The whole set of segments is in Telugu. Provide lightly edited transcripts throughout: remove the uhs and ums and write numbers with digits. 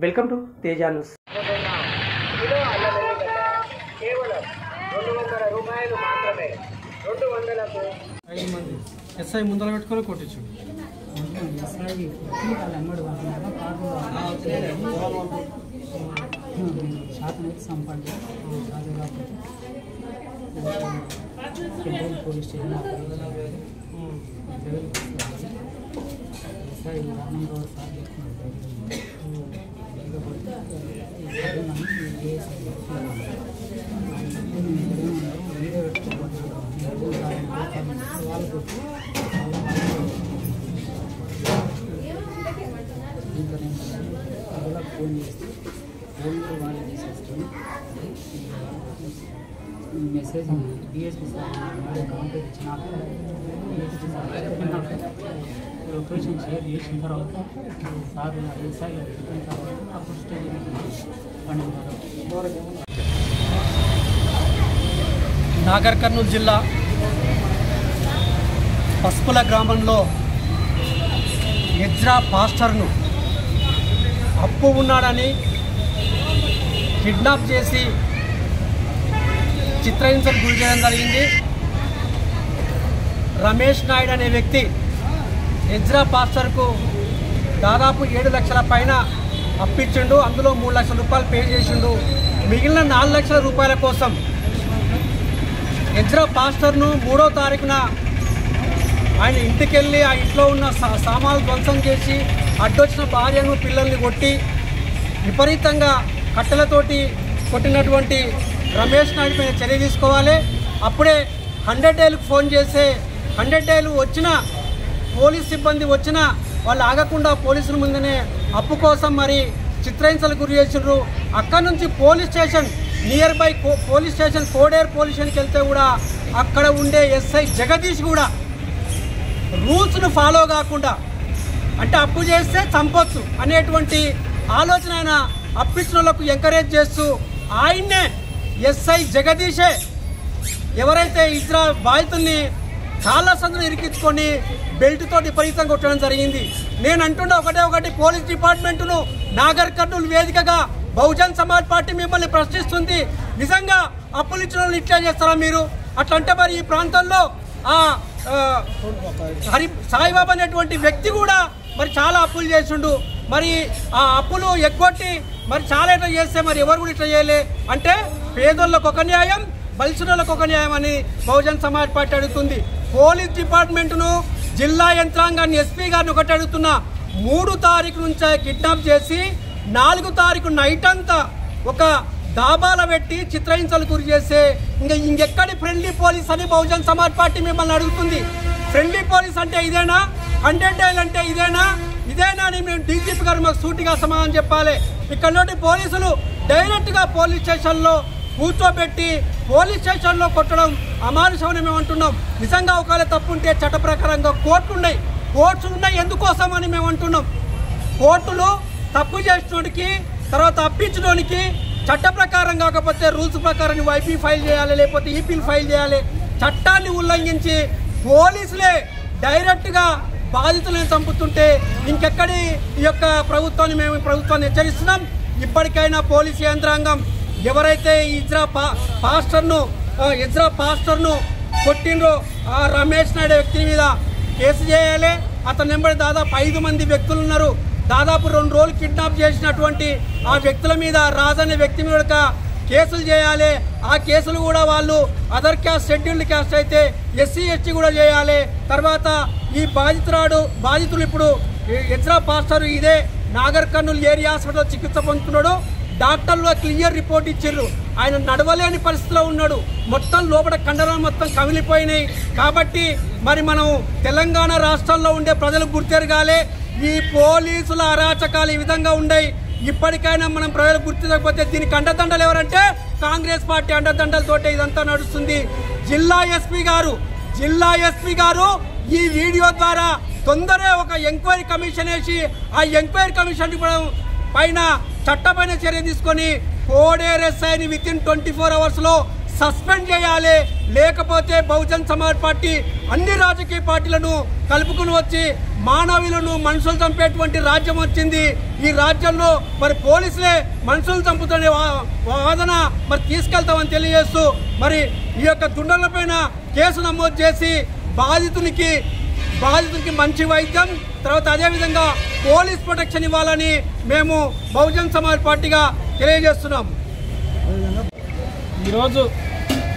Welcome to Teja news. Kilo అల్లం వెల్లిగడ్డ కేవలం 200 రూపాయలు మాత్రమే. 200కు 5 మంది ఎస్ఐ ముందర పెట్టుకొని కొట్టించు. పోలీస్ స్టేషన్ ఫోన్ చేస్తే ఫోన్లో వాళ్ళు చేసేస్తాను మెసేజ్ డిఎస్పీ సార్ అకౌంట్ ఇచ్చినాక డిఎస్పీ సార్ చెప్పినాక లొకేషన్ షేర్ చేసిన తర్వాత సార్ ఎస్ఐ చెప్పిన తర్వాత అప్పుడు స్టేషన్ పండుగ. నాగర్ కర్నూలు జిల్లా పసుపుల గ్రామంలో ఎజ్రా పాస్టర్ను అప్పు ఉన్నాడని కిడ్నాప్ చేసి చిత్రహింసకు గురి చేయడం జరిగింది. రమేష్ నాయుడు అనే వ్యక్తి ఎజ్రా పాస్టర్కు దాదాపు 7 లక్షల పైన అప్పించిండు. అందులో 3 లక్షల రూపాయలు పే చేసిండు. మిగిలిన 4 లక్షల రూపాయల కోసం ఎజ్రా పాస్టర్ను 3వ తారీఖున ఆయన ఇంటికి వెళ్ళి ఆ ఇంట్లో ఉన్న సామాన్లు ధ్వంసం చేసి అడ్డొచ్చిన భార్యను పిల్లల్ని కొట్టి విపరీతంగా కట్టెలతోటి కొట్టినటువంటి రమేష్ నాయుడు పైన చర్య తీసుకోవాలి. అప్పుడే 100 డేలకు ఫోన్ చేస్తే 100 డేలు వచ్చిన పోలీస్ సిబ్బంది వచ్చినా వాళ్ళు ఆగకుండా పోలీసుల ముందునే అప్పు కోసం మరి చిత్రహింసలకు గురి చేసిండ్రు. అక్కడి నుంచి police station near by police station Koderu police స్టేషన్కి వెళ్తే కూడా అక్కడ ఉండే ఎస్ఐ జగదీష్ కూడా రూల్స్ను ఫాలో కాకుండా అంటే అప్పు చేస్తే చంపొచ్చు అనేటువంటి ఆలోచన ఆయన అప్పించిన వాళ్ళకు ఎంకరేజ్ చేస్తూ ఆయన్నే ఎస్ఐ జగదీషే ఎవరైతే ఇతర బాధితుల్ని చాలా సందులు ఇరికించుకొని బెల్ట్తో విపరీతంగా కొట్టడం జరిగింది. నేను అంటున్నా ఒకటి పోలీస్ డిపార్ట్మెంటును నాగర్ కర్నూలు వేదికగా బహుజన్ సమాజ్ పార్టీ మిమ్మల్ని ప్రశ్నిస్తుంది. నిజంగా అప్పులు ఇచ్చిన వాళ్ళు ఇట్లా చేస్తారా మీరు? అట్లంటే మరి ఈ ప్రాంతంలో సాయిబాబా అనేటువంటి వ్యక్తి కూడా మరి చాలా అప్పులు చేసిండు. మరి ఆ అప్పులు ఎగ్గొట్టి మరి చాలా ఇట్లా చేస్తే మరి ఎవరు కూడా ఇట్లా చేయలే అంటే పేదోళ్ళకు ఒక న్యాయం, బలిసిన వాళ్ళకు ఒక న్యాయం అని బహుజన్ సమాజ్ పార్టీ అడుగుతుంది. పోలీస్ డిపార్ట్మెంట్ను జిల్లా యంత్రాంగాన్ని ఎస్పీ గారిని ఒకటి అడుగుతున్నా, 3 తారీఖు నుంచే కిడ్నాప్ చేసి 4 తారీఖు నైట్ అంతా ఒక దాబాల పెట్టి చిత్రహింసలు గురి చేస్తే ఇంకెక్కడి ఫ్రెండ్లీ పోలీస్ అని బహుజన్ సమాజ్ పార్టీ మిమ్మల్ని అడుగుతుంది. ఫ్రెండ్లీ పోలీస్ అంటే ఇదేనా? 100 డేలు అంటే ఇదేనా అని మేము డీజీపీ గారు మాకు సూటిగా సమాధానం చెప్పాలి. ఇక్కడ పోలీసులు డైరెక్ట్గా పోలీస్ స్టేషన్లో కూర్చోబెట్టి పోలీస్ స్టేషన్లో కొట్టడం అమానుషమని మేము అంటున్నాం. నిజంగా ఒకవేళ తప్పు ఉంటే చట్ట ప్రకారంగా కోర్ట్స్ ఉన్నాయి ఎందుకోసం అని మేము అంటున్నాం. కోర్టులు తప్పు చేసినోడికి తర్వాత అప్పించినోడికి చట్ట ప్రకారం కాకపోతే రూల్స్ ప్రకారం వైపీ ఫైల్ చేయాలి, లేకపోతే ఈపీలు ఫైల్ చేయాలి. చట్టాన్ని ఉల్లంఘించి పోలీసులే డైరెక్ట్గా బాధితులను చంపుతుంటే ఇంకెక్కడి ఈ యొక్క ప్రభుత్వాన్ని హెచ్చరిస్తున్నాం. ఇప్పటికైనా పోలీసు యంత్రాంగం ఎవరైతే ఎజ్రా పాస్టర్ను కొట్టిండ్రో ఆ రమేష్ నాయుడు వ్యక్తి మీద కేసు చేయాలి. అతని నెంబర్ దాదాపు 5 మంది వ్యక్తులు ఉన్నారు. దాదాపు 2 రోజులు కిడ్నాప్ చేసినటువంటి ఆ వ్యక్తుల మీద రాజన్న వ్యక్తి మీద కేసులు చేయాలి. ఆ కేసులు కూడా వాళ్ళు అదర్ క్యాస్ట్ షెడ్యూల్డ్ క్యాస్ట్ అయితే SC ST కూడా చేయాలి. తర్వాత ఈ బాధితులు ఇప్పుడు ఎజ్రా పాస్టర్ ఇదే నాగర్ కర్నూలు ఏరియా హాస్పిటల్లో చికిత్స పొందుతున్నాడు. డాక్టర్లు క్లియర్ రిపోర్ట్ ఇచ్చారు. ఆయన నడవలేని పరిస్థితిలో ఉన్నాడు. మొత్తం లోపల కండరాలు మొత్తం కమిలిపోయినాయి. కాబట్టి మరి మనం తెలంగాణ రాష్ట్రంలో ఉండే ప్రజలు గుర్తెరగాలి. ఈ పోలీసుల అరాచకాలు ఈ విధంగా ఉన్నాయి. ఇప్పటికైనా మనం ప్రజలు గుర్తించకపోతే దీనికి అండదండలు ఎవరంటే కాంగ్రెస్ పార్టీ అండదండలతోటే ఇదంతా నడుస్తుంది. జిల్లా ఎస్పీ గారు ఈ వీడియో ద్వారా తొందరగా ఒక ఎంక్వైరీ కమిషన్ వేసి ఆ ఎంక్వైరీ కమిషన్ పైన చట్టపైన చర్య తీసుకొని కోడేరు ఎస్ఐని వితిన్ 24 అవర్స్లో సస్పెండ్ చేయాలి. లేకపోతే బహుజన్ సమాజ్ పార్టీ అన్ని రాజకీయ పార్టీలను కలుపుకుని వచ్చి మానవులను మనుషులు చంపేటువంటి రాజ్యం వచ్చింది. ఈ రాజ్యంలో మరి పోలీసులే మనుషులు చంపుతున్న వాదన మరి తీసుకెళ్తామని తెలియజేస్తూ మరి ఈ యొక్క దుండలపైన కేసు నమోదు చేసి బాధితునికి మంచి వైద్యం తర్వాత అదేవిధంగా పోలీస్ ప్రొటెక్షన్ ఇవ్వాలని మేము బహుజన్ సమాజ్ పార్టీగా తెలియజేస్తున్నాం. ఈరోజు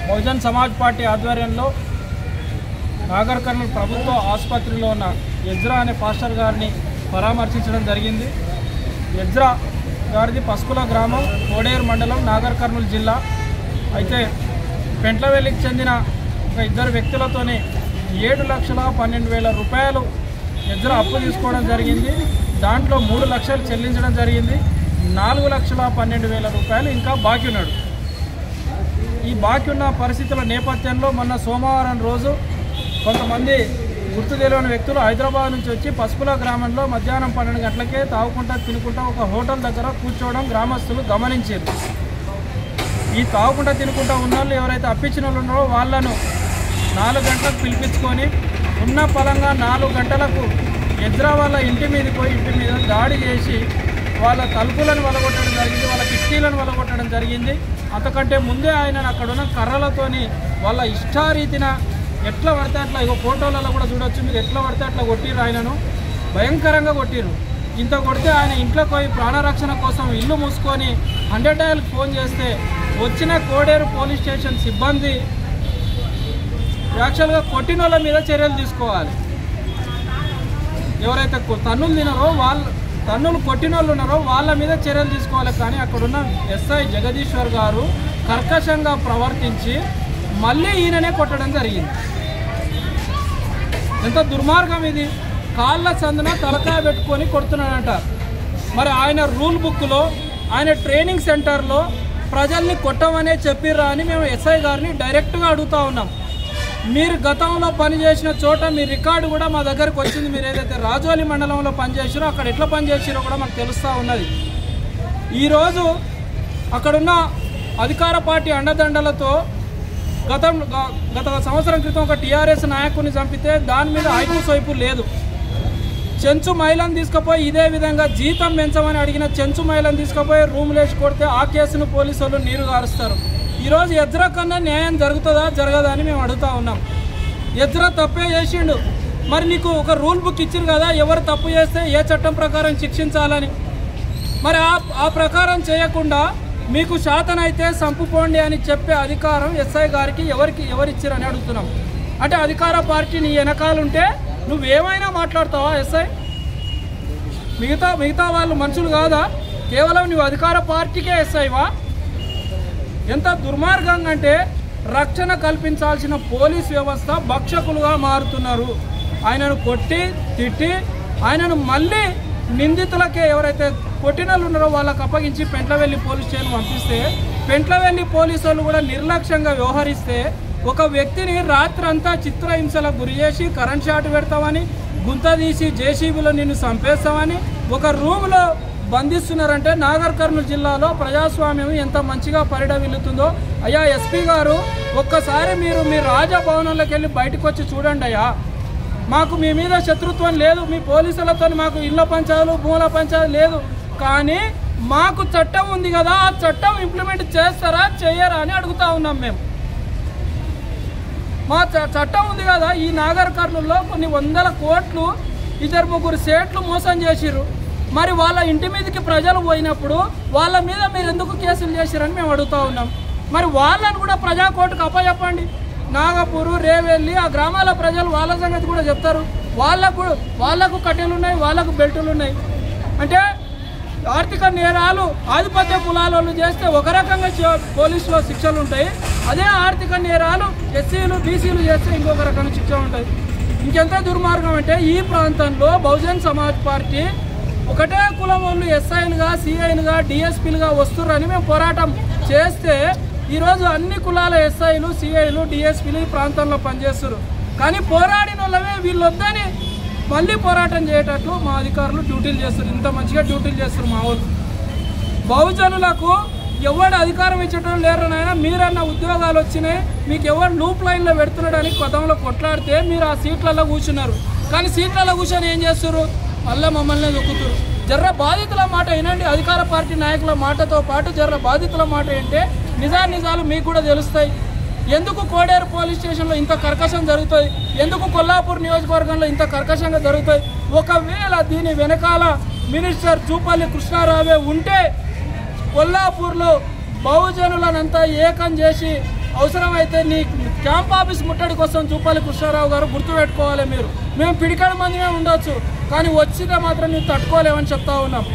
బహుజన్ సమాజ్ పార్టీ ఆధ్వర్యంలో నాగర్ కర్నూల్ ప్రభుత్వ ఆసుపత్రిలో ఉన్న ఎజ్రా అనే పాస్టర్ గారిని పరామర్శించడం జరిగింది. ఎజ్రా గారిది పసుపుల గ్రామం, కోడేరు మండలం, నాగర్ కర్నూల్ జిల్లా. అయితే పెంట్లవెల్లికి చెందిన ఒక ఇద్దరు వ్యక్తులతోనే 7,12,000 రూపాయలు ఎజ్రా అప్పు తీసుకోవడం జరిగింది. దాంట్లో 3 లక్షలు చెల్లించడం జరిగింది. 4,12,000 రూపాయలు ఇంకా బాకీ ఉన్నాడు. ఈ బాకీ ఉన్న పరిస్థితుల నేపథ్యంలో మొన్న సోమవారం రోజు కొంతమంది గుర్తు తెలియని వ్యక్తులు హైదరాబాద్ నుంచి వచ్చి పసుపుల గ్రామంలో మధ్యాహ్నం 12 గంటలకే తాగుకుంటా తినుకుంటా ఒక హోటల్ దగ్గర కూర్చోవడం గ్రామస్తులు గమనించారు. ఈ తాగుకుంటా తినుకుంటా ఉన్న వాళ్ళు ఎవరైతే అప్పించిన వాళ్ళు ఉన్నారో వాళ్ళను 4 గంటలకు పిలిపించుకొని ఉన్న పలంగా 4 గంటలకు ఎజ్రా వాళ్ళ ఇంటి మీదకి పోయి ఇంటి మీద దాడి చేసి వాళ్ళ తలుపులను వలగొట్టడం జరిగింది, వాళ్ళ కిటికీలను వలగొట్టడం జరిగింది. అంతకంటే ముందే ఆయన అక్కడ ఉన్న కర్రలతోని వాళ్ళ ఇష్టారీతిన ఎట్లా పడితే అట్లా, ఇక ఫోటోలలో కూడా చూడొచ్చు మీరు, ఎట్లా పడితే అట్లా కొట్టిర్రు. ఆయనను భయంకరంగా కొట్టిర్రు. ఇంత కొడితే ఆయన ఇంట్లోకి పోయి ప్రాణరక్షణ కోసం ఇల్లు మూసుకొని 100 డయల్కి ఫోన్ చేస్తే వచ్చిన కోడేరు పోలీస్ స్టేషన్ సిబ్బంది యాక్చువల్గా కొట్టిన వాళ్ళ మీద చర్యలు తీసుకోవాలి. ఎవరైతే తన్నులు కొట్టిన వాళ్ళు ఉన్నారో వాళ్ళ మీద చర్యలు తీసుకోవాలి. కానీ అక్కడున్న ఎస్ఐ జగదీశ్వర్ గారు కర్కశంగా ప్రవర్తించి మళ్ళీ ఈయననే కొట్టడం జరిగింది. ఎంత దుర్మార్గం ఇది! కాళ్ళ సందున తలకాయ పెట్టుకొని కొడుతున్నాడంట. మరి ఆయన రూల్ బుక్లో, ఆయన ట్రైనింగ్ సెంటర్లో ప్రజల్ని కొట్టమనే చెప్పిర్రా అని మేము ఎస్ఐ గారిని డైరెక్ట్గా అడుగుతూ ఉన్నాం. మీరు గతంలో పనిచేసిన చోట మీ రికార్డు కూడా మా దగ్గరకు వచ్చింది. మీరు ఏదైతే రాజోలి మండలంలో పనిచేసారో అక్కడ ఎట్లా పనిచేసారో కూడా మాకు తెలుస్తూ ఉన్నది. ఈరోజు అక్కడున్న అధికార పార్టీ అండదండలతో గత సంవత్సరం క్రితం ఒక టీఆర్ఎస్ నాయకుడిని చంపితే దాని మీద ఐపు సోయిపు లేదు. చెంచు మహిళను తీసుకుపోయి ఇదే విధంగా జీతం పెంచమని అడిగిన చెంచు మహిళను తీసుకుపోయి రూమ్లో వేసి కొడితే ఆ కేసును పోలీసు వాళ్ళు నీరు గారుస్తారు. ఈరోజు ఎజ్రా కన్నా న్యాయం జరుగుతుందా జరగదా అని మేము అడుగుతూ ఉన్నాం. ఎజ్రా తప్పే చేసిండు, మరి నీకు ఒక రూల్ బుక్ ఇచ్చింది కదా, ఎవరు తప్పు చేస్తే ఏ చట్టం ప్రకారం శిక్షించాలని. మరి ఆ ప్రకారం చేయకుండా మీకు శాతనైతే సంపుకోండి అని చెప్పే అధికారం ఎస్ఐ గారికి ఎవరిచ్చారని అడుగుతున్నాం. అంటే అధికార పార్టీ నీ వెనకాలంటే నువ్వేమైనా మాట్లాడతావా ఎస్ఐ? మిగతా వాళ్ళు మనుషులు కాదా? కేవలం నువ్వు అధికార పార్టీకే ఎస్ఐవా? ఎంత దుర్మార్గంగా అంటే రక్షణ కల్పించాల్సిన పోలీస్ వ్యవస్థ భక్షకులుగా మారుతున్నారు. ఆయనను కొట్టి తిట్టి ఆయనను మళ్ళీ నిందితులకే ఎవరైతే కొట్టినలు ఉన్నారో వాళ్ళకు అప్పగించి పెంట్లవెల్లి పోలీస్ స్టేషన్ పంపిస్తే పెంట్లవెల్లి పోలీసు వాళ్ళు కూడా నిర్లక్ష్యంగా వ్యవహరిస్తే ఒక వ్యక్తిని రాత్రంతా చిత్రహింసలకు గురి చేసి కరెంట్ షాట్ పెడతామని, గుంత తీసి జేసీబీలో నిన్ను చంపేస్తామని ఒక రూమ్లో బంధిస్తున్నారంటే నాగర్ కర్నూల్ జిల్లాలో ప్రజాస్వామ్యం ఎంత మంచిగా పరిడవిల్లుతుందో. అయ్యా ఎస్పీ గారు, ఒక్కసారి మీరు మీ రాజభవనంలోకి వెళ్ళి బయటకు వచ్చి చూడండి అయ్యా. మాకు మీ మీద శత్రుత్వం లేదు, మీ పోలీసులతో మాకు ఇళ్ల పంచాయతీలు భూముల పంచాయతీ లేదు, కానీ మాకు చట్టం ఉంది కదా, ఆ చట్టం ఇంప్లిమెంట్ చేస్తారా చేయరా అని అడుగుతా ఉన్నాం. మేము మా చట్టం ఉంది కదా, ఈ నాగర్ కర్నూల్లో కొన్ని 100 కోట్లు 2-3 సేట్లు మోసం చేసిర్రు. మరి వాళ్ళ ఇంటి మీదకి ప్రజలు పోయినప్పుడు వాళ్ళ మీద మీరు ఎందుకు కేసులు చేశారని మేము అడుగుతూ ఉన్నాం. మరి వాళ్ళని కూడా ప్రజాకోర్టుకు అప్పచెప్పండి. నాగపూరు, రేవెల్లి ఆ గ్రామాల ప్రజలు వాళ్ళ సంగతి కూడా చెప్తారు. వాళ్ళకు కట్టెలు ఉన్నాయి, వాళ్ళకు బెల్టులు ఉన్నాయి. అంటే ఆర్థిక నేరాలు ఆధిపత్య కులాలు చేస్తే ఒక రకంగా పోలీసులో శిక్షలు ఉంటాయి, అదే ఆర్థిక నేరాలు ఎస్సీలు బీసీలు చేస్తే ఇంకొక రకంగా శిక్ష ఉంటుంది. ఇంకెంత దుర్మార్గం అంటే ఈ ప్రాంతంలో బహుజన్ సమాజ్ పార్టీ ఒకటే కులం వాళ్ళు ఎస్ఐలుగా, సిఐలుగా, డిఎస్పీలుగా వస్తున్నారని మేము పోరాటం చేస్తే ఈరోజు అన్ని కులాల ఎస్ఐలు, సిఐలు, డిఎస్పీలు ఈ ప్రాంతంలో పనిచేస్తారు. కానీ పోరాడిన వాళ్ళమే వీళ్ళు వద్దని మళ్ళీ పోరాటం చేయటట్లు మా అధికారులు డ్యూటీలు చేస్తారు. ఇంత మంచిగా డ్యూటీలు చేస్తారు మా వాళ్ళు. బహుజనులకు ఎవరు అధికారం ఇచ్చటం లేరు నాయన, మీరన్న ఉద్యోగాలు వచ్చినాయి, మీకు ఎవరు లూప్ లైన్లో పెడుతున్నాడని గతంలో కొట్లాడితే మీరు ఆ సీట్లలో కూర్చున్నారు. కానీ సీట్లలో కూర్చొని ఏం చేస్తారు? మళ్ళీ మమ్మల్ని దొక్కుతారు. జర్ర బాధితుల మాట వినండి. అధికార పార్టీ నాయకుల మాటతో పాటు జర్ర బాధితుల మాట ఏంటే నిజాలు మీకు కూడా తెలుస్తాయి. ఎందుకు కోడేరు పోలీస్ స్టేషన్లో ఇంత కర్కశం జరుగుతుంది? ఎందుకు కొల్లాపూర్ నియోజకవర్గంలో ఇంత కర్కశంగా జరుగుతాయి? ఒకవేళ దీని వెనకాల మినిస్టర్ జూపల్లి కృష్ణారావే ఉంటే కొల్లాపూర్లో బహుజనులనంతా ఏకం చేసి అవసరమైతే నీ క్యాంప్ ఆఫీస్ ముట్టడి కోసం జూపల్లి కృష్ణారావు గారు గుర్తుపెట్టుకోవాలి. మేము పిడికడ మందిమే ఉండొచ్చు, కానీ వచ్చితే మాత్రం మేము తట్టుకోలేమని చెప్తా ఉన్నాం.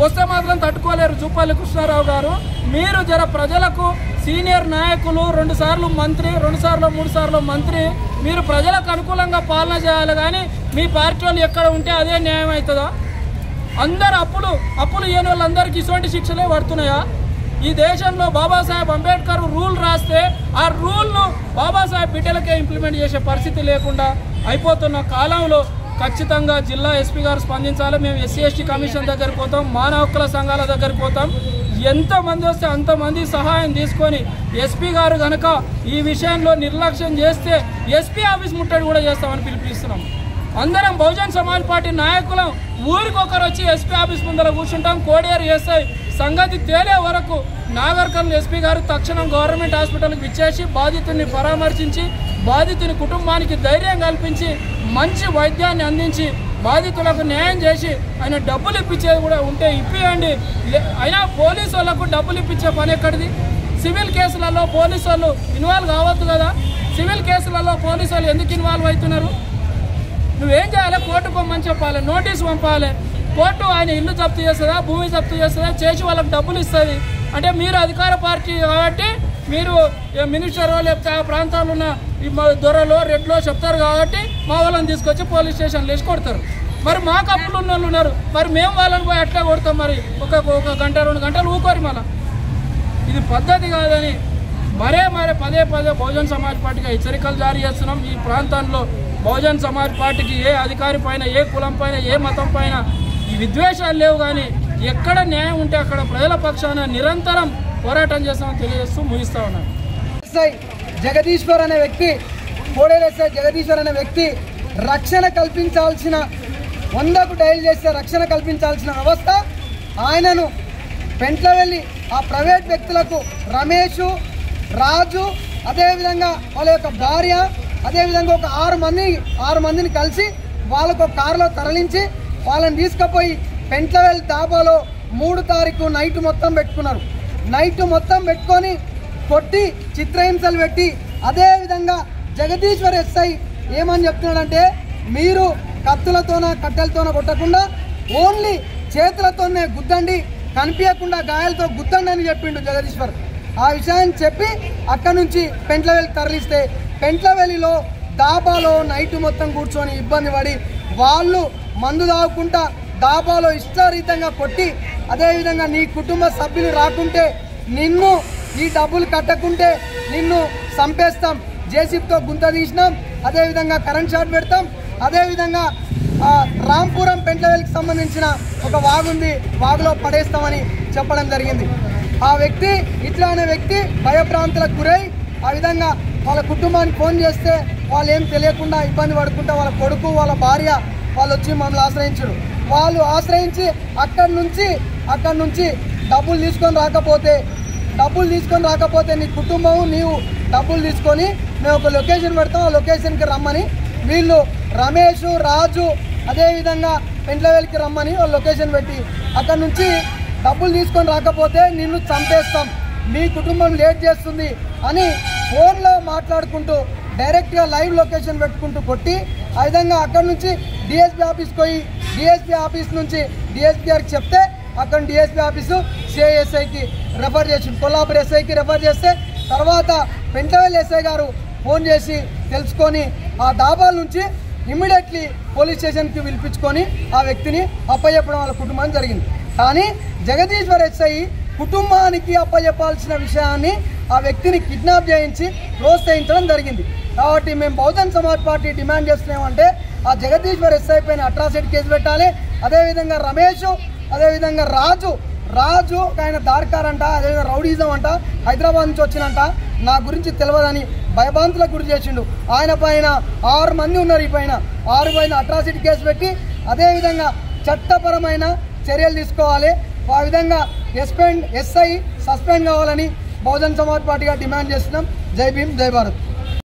వస్తే మాత్రం తట్టుకోలేరు జూపల్లి కృష్ణారావు గారు. మీరు జర ప్రజలకు సీనియర్ నాయకులు, 2 సార్లు మంత్రి, 2 సార్లు 3 సార్లు మంత్రి, మీరు ప్రజలకు అనుకూలంగా పాలన చేయాలి. కానీ మీ పార్టీ వాళ్ళు ఎక్కడ ఉంటే అదే న్యాయం అవుతుందా? అందరు అప్పులు ఇవ్వని వాళ్ళందరికీ ఇటువంటి శిక్షలే పడుతున్నాయా? ఈ దేశంలో బాబాసాహెబ్ అంబేద్కర్ రూల్ రాస్తే ఆ రూల్ను బాబాసాహెబ్ బిడ్డలకే ఇంప్లిమెంట్ చేసే పరిస్థితి లేకుండా అయిపోతున్న కాలంలో ఖచ్చితంగా జిల్లా ఎస్పీ గారు స్పందించాలి. మేము ఎస్సీ ఎస్టీ కమిషన్ దగ్గరికి పోతాం, మానవ హక్కుల సంఘాల దగ్గరికి పోతాం. ఎంతమంది వస్తే అంతమంది సహాయం తీసుకొని ఎస్పీ గారు కనుక ఈ విషయంలో నిర్లక్ష్యం చేస్తే ఎస్పీ ఆఫీస్ ముట్టడి కూడా చేస్తామని పిలుపునిస్తున్నాం. అందరం బహుజన్ సమాజ్ పార్టీ నాయకులం ఊరికొకరు వచ్చి ఎస్పీ ఆఫీస్ ముందర కూర్చుంటాం. కోడేరు ఎస్ఐ సంగతి తేలే వరకు నాగర్ కర్నూల్ ఎస్పీ గారు తక్షణం గవర్నమెంట్ హాస్పిటల్కి విచ్చేసి బాధితుడిని పరామర్శించి బాధితుని కుటుంబానికి ధైర్యం కల్పించి మంచి వైద్యాన్ని అందించి బాధితులకు న్యాయం చేసి ఆయన డబ్బులు ఇప్పించేది కూడా ఉంటే ఇప్పియండి. అయినా పోలీసు వాళ్ళకు డబ్బులు ఇప్పించే పని ఎక్కడిది? సివిల్ కేసులలో పోలీసు వాళ్ళు ఇన్వాల్వ్ కావద్దు కదా? సివిల్ కేసులలో పోలీసు వాళ్ళు ఎందుకు ఇన్వాల్వ్ అవుతున్నారు? నువ్వేం చేయాలి? కోర్టు పొమ్మని చెప్పాలి, నోటీసు పంపాలి. కోర్టు ఆయన ఇల్లు జప్తు చేస్తుందా, భూమి జప్తు చేస్తుందా, చేసి వాళ్ళకి డబ్బులు ఇస్తుంది. అంటే మీరు అధికార పార్టీ కాబట్టి మీరు మినిస్టర్ లేకపోతే ఆ ప్రాంతాల్లో ఉన్న దొరలో రెడ్లో చెప్తారు కాబట్టి మా వాళ్ళని తీసుకొచ్చి పోలీస్ స్టేషన్లో వేసి కొడతారు. మరి మాకు అప్పులు ఉన్న వాళ్ళు ఉన్నారు, మరి మేము వాళ్ళని పోయి అట్లా కొడతాం. మరి ఒక గంట 2 గంటలు ఊకోరు. మళ్ళీ ఇది పద్ధతి కాదని పదే బహుజన్ సమాజ్ పార్టీకి హెచ్చరికలు జారీ చేస్తున్నాం. ఈ ప్రాంతంలో బహుజన్ సమాజ్ పార్టీకి ఏ అధికారి పైన, ఏ కులం పైన, ఏ మతం పైన ఈ విద్వేషాలు లేవు. కానీ ఎక్కడ న్యాయం ఉంటే అక్కడ ప్రజల పక్షాన నిరంతరం పోరాటం చేస్తామని తెలియజేస్తూ ముగిస్తా ఉన్నాను. ఎస్ఐ జగదీశ్వర్ అనే వ్యక్తి, కోడేరు ఎస్ఐ జగదీశ్వర్ అనే వ్యక్తి రక్షణ కల్పించాల్సిన 100కు డయల్ చేస్తే రక్షణ కల్పించాల్సిన వ్యవస్థ ఆయనను పెంట్ల వెళ్ళి ఆ ప్రైవేట్ వ్యక్తులకు రమేషు, రాజు, అదేవిధంగా వాళ్ళ యొక్క భార్య, అదేవిధంగా ఒక 6 మందిని కలిసి వాళ్ళకు ఒక కారులో తరలించి వాళ్ళని తీసుకుపోయి పెంట్లవెల్ డాబాలో 3 తారీఖు నైట్ మొత్తం పెట్టుకున్నారు. నైట్ మొత్తం పెట్టుకొని కొట్టి చిత్రహింసలు పెట్టి, అదేవిధంగా జగదీశ్వర్ ఎస్ఐ ఏమని చెప్తున్నాడంటే మీరు కత్తులతోన కట్టెలతోన కొట్టకుండా ఓన్లీ చేతులతోనే గుద్దండి, కనిపించకుండా గాయాలతో గుద్దండి అని చెప్పిండు జగదీశ్వర్. ఆ విషయాన్ని చెప్పి అక్కడి నుంచి పెంట్లవెల్లి తరలిస్తే పెంట్లవెల్లిలో దాబాలో నైట్ మొత్తం కూర్చొని ఇబ్బంది పడి వాళ్ళు మందు తాగుకుంటా దాబాలో ఇష్టారీతంగా కొట్టి, అదేవిధంగా నీ కుటుంబ సభ్యులు రాకుంటే నిన్ను ఈ డబ్బులు కట్టకుంటే నిన్ను చంపేస్తాం, జేసీబీతో గుంత తీసినాం, అదేవిధంగా కరెంట్ షాట్ పెడతాం, అదేవిధంగా రాంపురం పెంట్లవెల్లికి సంబంధించిన ఒక వాగుంది, వాగులో పడేస్తామని చెప్పడం జరిగింది. ఆ వ్యక్తి ఇట్లానే వ్యక్తి భయభ్రాంతులకు గురై ఆ విధంగా వాళ్ళ కుటుంబానికి ఫోన్ చేస్తే వాళ్ళు ఏం తెలియకుండా ఇబ్బంది పడుకుంటా వాళ్ళ కొడుకు వాళ్ళ భార్య వాళ్ళు వచ్చి మమ్మల్ని ఆశ్రయించారు. వాళ్ళు ఆశ్రయించి అక్కడి నుంచి డబ్బులు తీసుకొని రాకపోతే నీ కుటుంబం నీవు డబ్బులు తీసుకొని మేము ఒక లొకేషన్ పెడతాం, ఆ లొకేషన్కి రమ్మని వీళ్ళు రమేష్, రాజు, అదేవిధంగా పెంట్లవెల్లికి రమ్మని వాళ్ళు లొకేషన్ పెట్టి అక్కడి నుంచి డబ్బులు తీసుకొని రాకపోతే నిన్ను చంపేస్తాం, మీ కుటుంబం లేట్ చేస్తుంది అని ఫోన్లో మాట్లాడుకుంటూ డైరెక్ట్గా లైవ్ లొకేషన్ పెట్టుకుంటూ కొట్టి ఆ విధంగా అక్కడి నుంచి డిఎస్పీ ఆఫీస్కి పోయి డిఎస్పీ ఆఫీస్ నుంచి డిఎస్పీ గారికి చెప్తే అక్కడ డిఎస్పీ ఆఫీసు సిఐఎస్ఐకి రెఫర్ చేసి కొల్లాపూర్ ఎస్ఐకి రెఫర్ చేస్తే తర్వాత పెంట్లవెల్లి ఎస్ఐ గారు ఫోన్ చేసి తెలుసుకొని ఆ దాబాల నుంచి ఇమ్మీడియట్లీ పోలీస్ స్టేషన్కి పిలిపించుకొని ఆ వ్యక్తిని అప్పచెప్పడం వాళ్ళ కుటుంబానికి జరిగింది. కానీ జగదీశ్వర్ ఎస్ఐ కుటుంబానికి అప్పచెప్పాల్సిన విషయాన్ని ఆ వ్యక్తిని కిడ్నాప్ చేయించి ప్రోత్సహించడం జరిగింది. కాబట్టి మేము బహుజన్ సమాజ్ పార్టీ డిమాండ్ చేస్తున్నామంటే ఆ జగదీశ్వర్ ఎస్ఐ పైన అట్రాసిటీ కేసు పెట్టాలి. అదేవిధంగా రమేష్, అదేవిధంగా రాజు ఆయన దార్కార్ అంట, అదేవిధంగా రౌడీజం అంట, హైదరాబాద్ నుంచి వచ్చినంట, నా గురించి తెలియదని భయభ్రాంతులకు గురి చేసిండు. ఆయన పైన 6 మంది ఉన్నారు. ఈ పైన 6 పైన అట్రాసిటీ కేసు పెట్టి అదేవిధంగా చట్టపరమైన చర్యలు తీసుకోవాలి. ఆ విధంగా ఎస్ఐ సస్పెండ్ కావాలని బహుజన్ సమాజ్ పార్టీగా డిమాండ్ చేస్తున్నాం. జై భీమ్, జై భారత్.